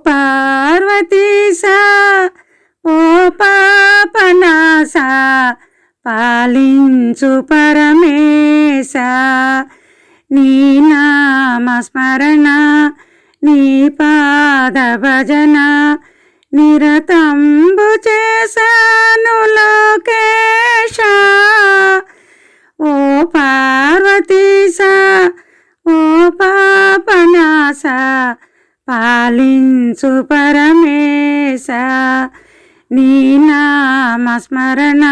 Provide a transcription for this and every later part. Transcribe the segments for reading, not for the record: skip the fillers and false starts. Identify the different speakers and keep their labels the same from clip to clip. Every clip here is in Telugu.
Speaker 1: పార్వతీసా ఓ పాపనాసా పాలించు పరమేశ నీ నామస్మరణ నీ పాద భజన నిరతంబు చేశాను లోకేశ ఓ పార్వతీసా ఓ పాపనాస పాలించు పరమేశ నీ నామస్మరణ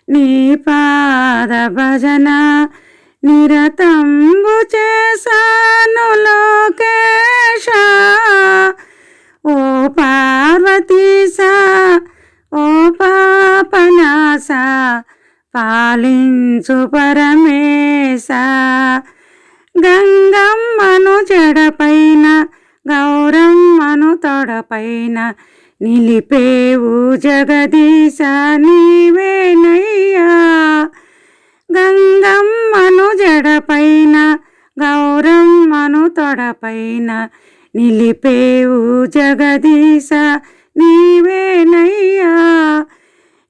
Speaker 1: నీ పాద భజన నిరతంబు చేశాను లోకేశ ఓ పార్వతీసా ఓ పాపనాస పాలించు పరమేశ గంగమ్మను జడపైన గౌరమ్మను తొడపైన నిలిపేవు జగదీశ నీవేనయ్యా గంగమ్మను జడపైన గౌరమ్మను తొడపైన నిలిపేవు జగదీశ నీవేనయ్యా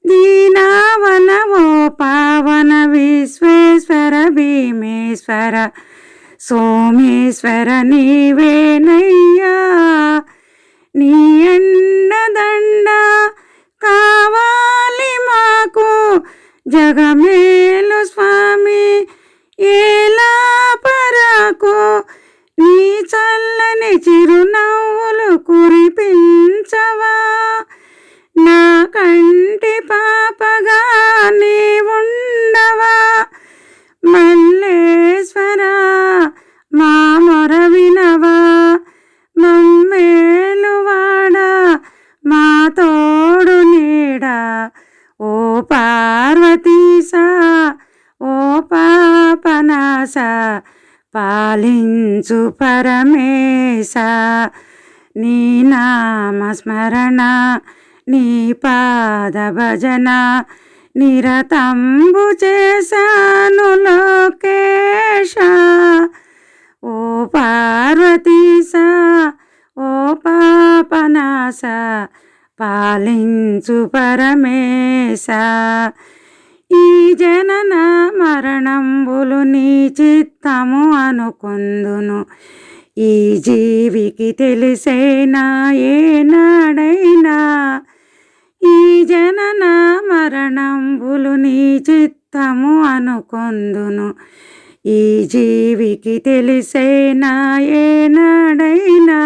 Speaker 1: దీనావన ఓ పావన విశ్వేశ్వర భీమేశ్వర సోమేశ్వర నీవేనయ్యా నీ అండదండ కావాలి మాకు జగమేలు స్వామి ఏలా పరాకు నీ చల్లని చిరునవ్వులు కురిపించవా నా కంటి పాపగా నీ ఉండవా మల్లేశ్వర మా మొర వినవా మమ్మేలువాడ మా తోడు నీడ ఓ పార్వతీసా ఓ పాపనాస పాలించు పరమేశ నీ నామస్మరణ నీ పాద భజన నిరతంబు చేశాను లోకేశ ఓ పార్వతీసా ఓ పాపనాస పాలించు పరమేశ ఈ జనన మరణంబులు నీ చిత్తము అనుకొందును ఈ జీవికి తెలిసేనా ఏనాడైనా ఈ జనన మరణంబులు నీ చిత్తము అనుకొందును ఈ జీవికి తెలిసేనా ఏనాడైనా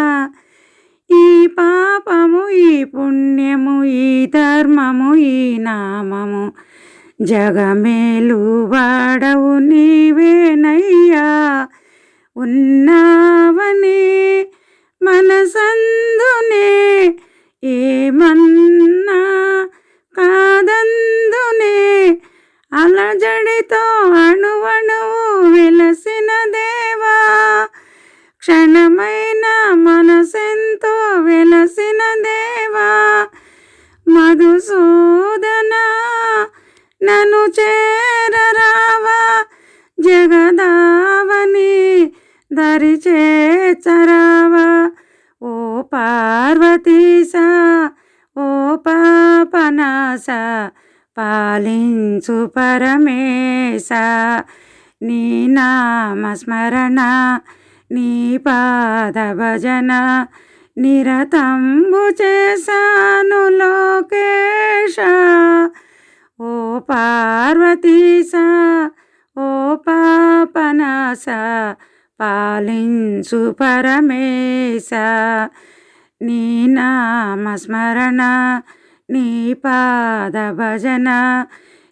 Speaker 1: ఈ పాపము ఈ పుణ్యము ఈ ధర్మము ఈ నామము జగమేలు వాడవు నీవేనయ్యా ఉన్నావనే మనసందునే ఏమన్నా కాదందునే అలజడితో అణువణువు వెలసిన దేవా క్షణమైన మనసెంతో వెలసిన దేవా మధుసూదన నన్ను చేరరావా జగదావని దరి చేర్చరావా ఓ పార్వతీసా ఓ పాపనాస పాలించు పరమేశ నీ నామస్మరణ నీ పాద భజన నిరతంబు చేశాను లోకేశ ఓ పార్వతీసా ఓ పాపనాస పాలించు పరమేశ నీ నామస్మరణ నీ పాద భజన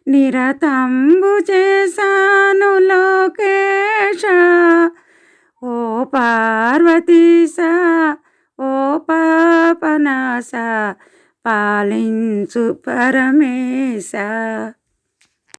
Speaker 1: నిరతంబు చేశాను లోకేశ ఓ పార్వతీసా ఓ పాపనాస పాలించు పరమేశ